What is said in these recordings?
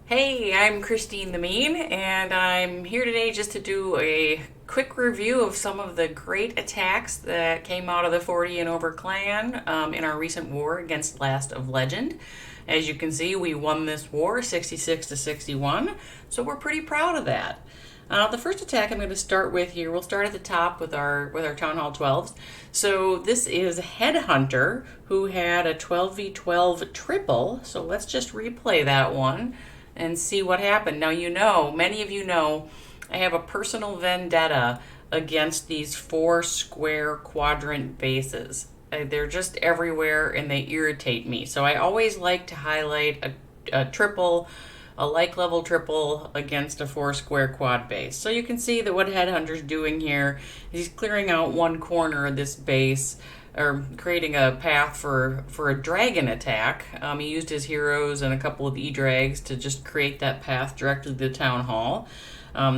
Hey, I'm Christine the Mean, and I'm here today just to do a quick review of some of the great attacks that came out of the 40 and over clan in our recent war against Last of Legend. As you can see, we won this war 66 to 61, so we're pretty proud of that. The first attack I'm going to start with here, we'll start at the top with our Town Hall 12s. So this is Headhunter, who had a 12v12 triple. So let's just replay that one and see what happened. Now, many of you know, I have a personal vendetta against these four square quadrant bases. They're just everywhere and they irritate me. So I always like to highlight a triple, a like level triple against a four square quad base. So you can see that what Headhunter's doing here is he's clearing out one corner of this base, or creating a path for a dragon attack. He used his heroes and a couple of E-Drags to just create that path directly to the town hall.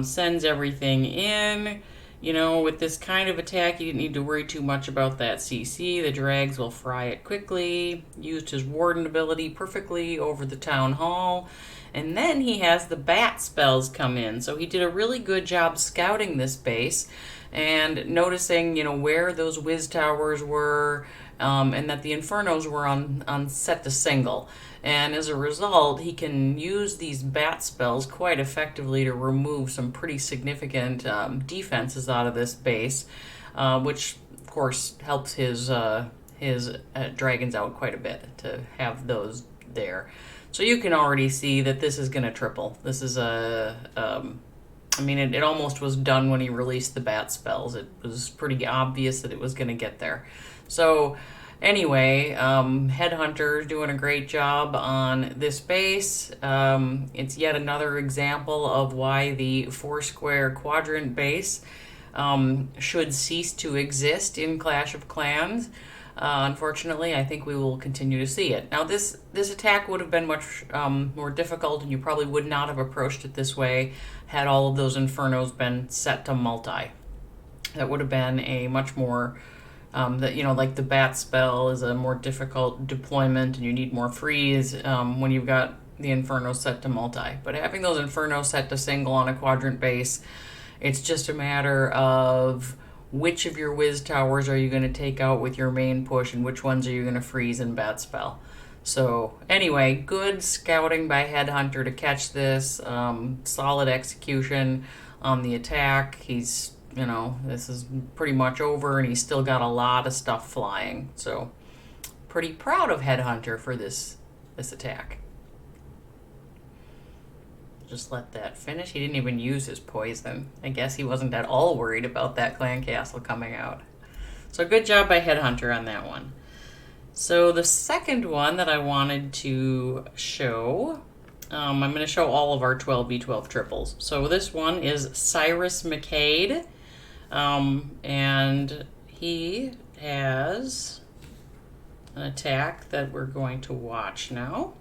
Sends everything in. With this kind of attack, you didn't need to worry too much about that CC. The drags will fry it quickly. Used his warden ability perfectly over the town hall. And then he has the bat spells come in. So he did a really good job scouting this base and noticing, where those whiz towers were, and that the infernos were on set to single. And as a result, he can use these bat spells quite effectively to remove some pretty significant defenses out of this base, which of course helps his dragons out quite a bit to have those there. So you can already see that this is going to triple. This is it almost was done when he released the bat spells. It was pretty obvious that it was going to get there. So anyway, Headhunter doing a great job on this base. It's yet another example of why the four square quadrant base should cease to exist in Clash of Clans. Unfortunately, I think we will continue to see it. Now, this attack would have been much more difficult, and you probably would not have approached it this way had all of those infernos been set to multi. That would have been a much more like the bat spell is a more difficult deployment, and you need more freeze when you've got the inferno set to multi. But having those infernos set to single on a quadrant base, it's just a matter of which of your whiz towers are you going to take out with your main push, and which ones are you going to freeze and bat spell. So anyway, good scouting by Headhunter to catch this. Solid execution on the attack. He's, this is pretty much over, and he's still got a lot of stuff flying. So pretty proud of Headhunter for this attack. Just let that finish. He didn't even use his poison. I guess he wasn't at all worried about that clan castle coming out. So good job by Headhunter on that one. So the second one that I wanted to show, I'm going to show all of our 12v12 triples. So this one is Cyrus McCade, and he has an attack that we're going to watch now.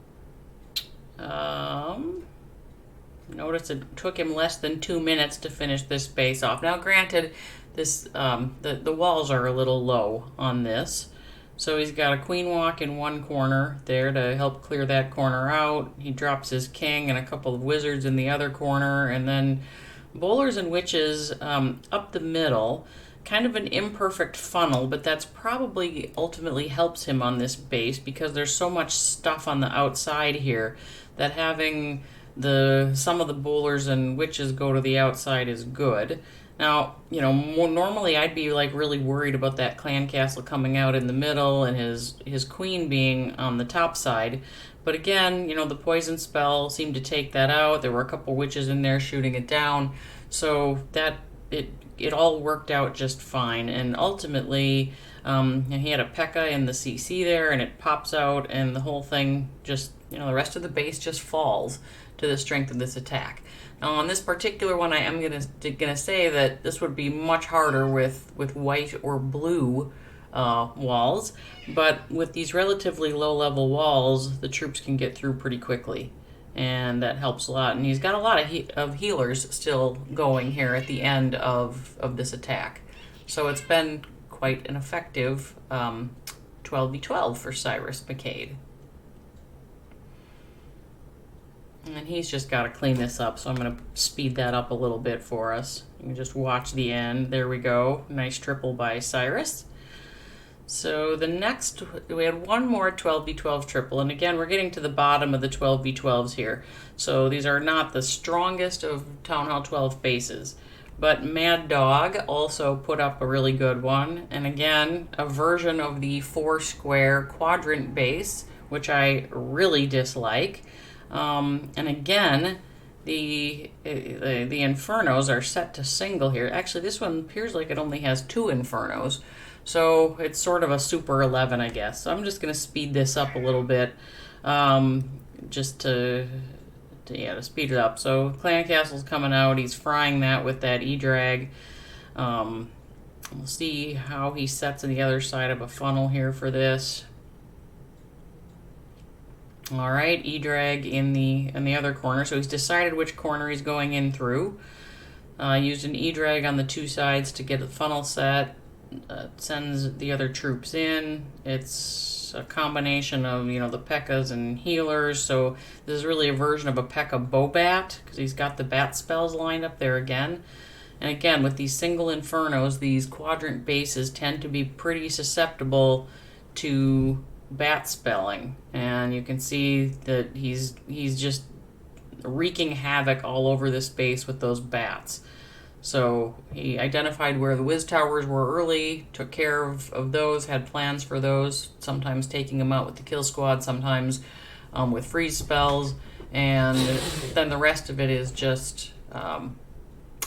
Notice it took him less than 2 minutes to finish this base off. Now, granted, this the walls are a little low on this. So he's got a queen walk in one corner there to help clear that corner out. He drops his king and a couple of wizards in the other corner, and then bowlers and witches up the middle. Kind of an imperfect funnel, but that's probably ultimately helps him on this base because there's so much stuff on the outside here that having some of the bowlers and witches go to the outside is good. Now, more normally I'd be like really worried about that clan castle coming out in the middle and his queen being on the top side. But again, the poison spell seemed to take that out. There were a couple witches in there shooting it down. So that it all worked out just fine. And ultimately, he had a P.E.K.K.A. in the CC there, and it pops out, and the whole thing just, the rest of the base just falls to the strength of this attack. Now, on this particular one, I am gonna say that this would be much harder with white or blue walls, but with these relatively low-level walls, the troops can get through pretty quickly, and that helps a lot. And he's got a lot of healers still going here at the end of this attack. So it's been quite an effective 12v12 for Cyrus McCade. And he's just got to clean this up, so I'm going to speed that up a little bit for us. You can just watch the end. There we go. Nice triple by Cyrus. So the next, we had one more 12v12 triple, and again, we're getting to the bottom of the 12v12s here. So these are not the strongest of Town Hall 12 bases. But MadDog also put up a really good one, and again, a version of the 4-square quadrant base, which I really dislike. And again, the infernos are set to single here. Actually, this one appears like it only has 2 infernos, so it's sort of a super 11, I guess. So I'm just going to speed this up a little bit, just to speed it up. So Clan Castle's coming out. He's frying that with that E-drag. We'll see how he sets on the other side of a funnel here for this. All right, E-drag in the other corner. So he's decided which corner he's going in through. Used an E-drag on the 2 sides to get the funnel set. Sends the other troops in. It's a combination of, the P.E.K.K.A.s and healers. So this is really a version of a P.E.K.K.A. Bobat, because he's got the bat spells lined up there again. And again, with these single infernos, these quadrant bases tend to be pretty susceptible to bat spelling, and you can see that he's just wreaking havoc all over this base with those bats. So he identified where the whiz towers were early, took care of those, had plans for those, sometimes taking them out with the kill squad, sometimes with freeze spells, and then the rest of it is just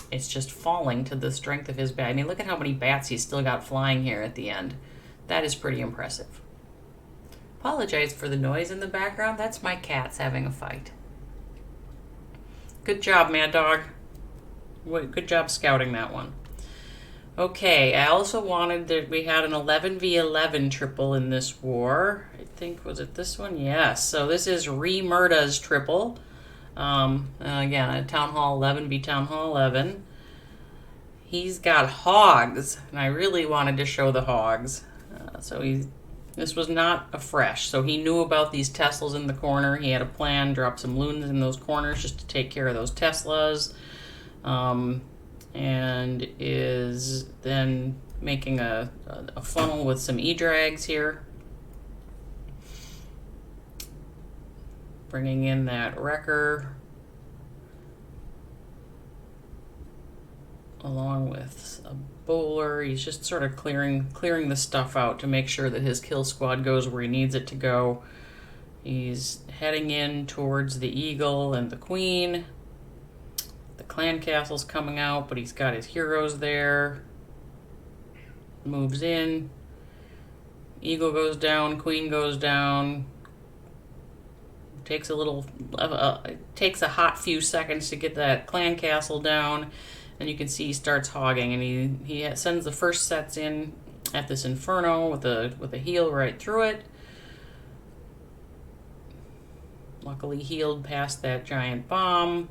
it's just falling to the strength of his bat. I mean, look at how many bats he's still got flying here at the end. That is pretty impressive. Apologize for the noise in the background. That's my cats having a fight. Good job, MadDog. Good job scouting that one. Okay, I also wanted that we had an 11v11 triple in this war. I think, was it this one? Yes. So this is Murda's triple. Again, a Town Hall 11v Town Hall 11. He's got hogs, and I really wanted to show the hogs. This was not a fresh, so he knew about these Teslas in the corner. He had a plan, drop some loons in those corners just to take care of those Teslas, and is then making a funnel with some E-drags here. Bringing in that wrecker, along with a bowler. He's just sort of clearing the stuff out to make sure that his kill squad goes where he needs it to go. He's heading in towards the eagle and the queen. The clan castle's coming out, but he's got his heroes there. Moves in. Eagle goes down, queen goes down. Takes takes a hot few seconds to get that clan castle down. And you can see he starts hogging, and he sends the first sets in at this inferno with a heal right through it. Luckily healed past that giant bomb.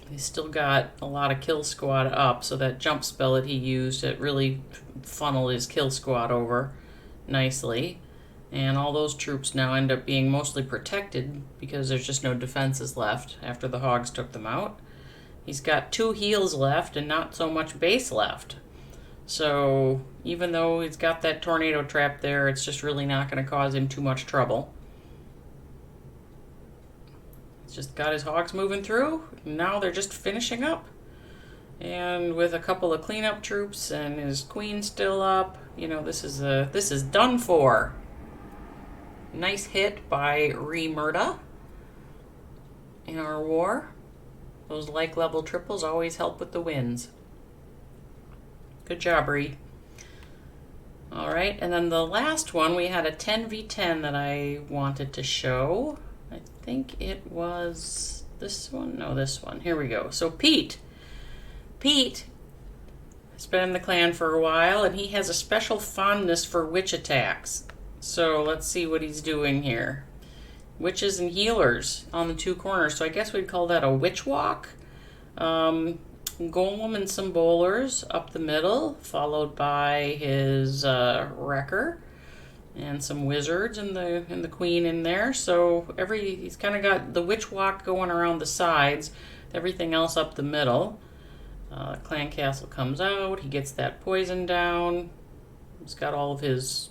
He's still got a lot of kill squad up, so that jump spell that he used, it really funneled his kill squad over nicely. And all those troops now end up being mostly protected because there's just no defenses left after the hogs took them out. He's got 2 heals left and not so much base left. So even though he's got that tornado trap there, it's just really not going to cause him too much trouble. He's just got his hogs moving through. Now they're just finishing up. And with a couple of cleanup troops and his queen still up, this is done for. Nice hit by Murda in our war. Those level triples always help with the wins. Good job, Ree. Alright, and then the last one, we had a 10v10 that I wanted to show. I think it was this one? No, this one. Here we go. So Pete has been in the clan for a while, and he has a special fondness for witch attacks. So let's see what he's doing here. Witches and healers on the 2 corners. So I guess we'd call that a witch walk. Golem and some bowlers up the middle, followed by his wrecker. and some wizards and the queen in there. So he's kind of got the witch walk going around the sides, everything else up the middle. Clan Castle comes out. He gets that poison down. He's got all of his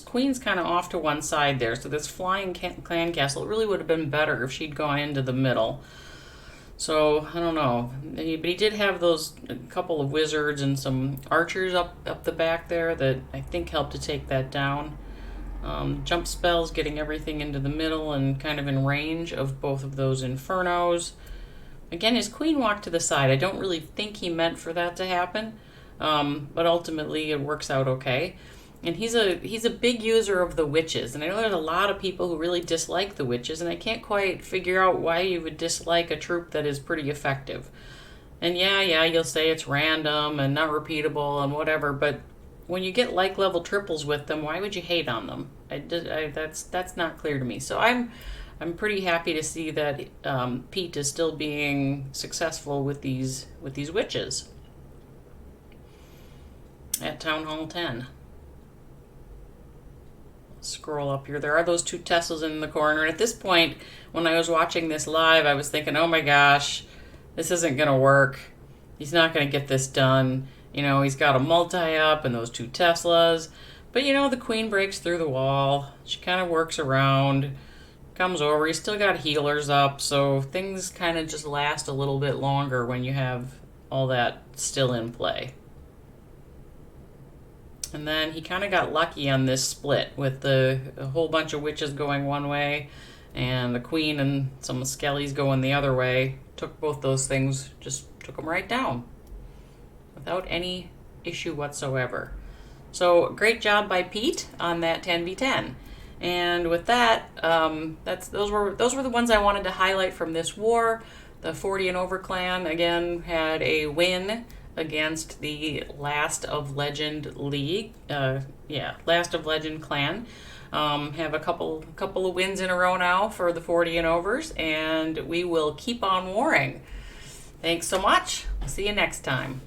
queen's kind of off to one side there. So this flying Clan Castle, it really would have been better if she'd gone into the middle. So I don't know, but he did have those a couple of wizards and some archers up the back there that I think helped to take that down. Jump spells, getting everything into the middle and kind of in range of both of those infernos. Again, his queen walked to the side. I don't really think he meant for that to happen, but ultimately it works out okay. And he's a big user of the witches, and I know there's a lot of people who really dislike the witches, and I can't quite figure out why you would dislike a troop that is pretty effective. And yeah, you'll say it's random and not repeatable and whatever, but when you get like level triples with them, why would you hate on them? That's not clear to me. So I'm pretty happy to see that Pete is still being successful with these witches at Town Hall 10. Scroll up here. There are those 2 Teslas in the corner. And at this point, when I was watching this live, I was thinking, oh my gosh, this isn't going to work. He's not going to get this done. He's got a multi-up and those 2 Teslas. But the queen breaks through the wall. She kind of works around, comes over. He's still got healers up, so things kind of just last a little bit longer when you have all that still in play. And then he kind of got lucky on this split with a whole bunch of witches going one way and the queen and some skellies going the other way. Took both those things, just took them right down without any issue whatsoever. So great job by Pete on that 10v10. And with that, those were the ones I wanted to highlight from this war. The 40 and over clan again had a win against the Last of Legend League. Last of Legend clan. Have a couple of wins in a row now for the 40 and overs, and we will keep on warring. Thanks so much. See you next time.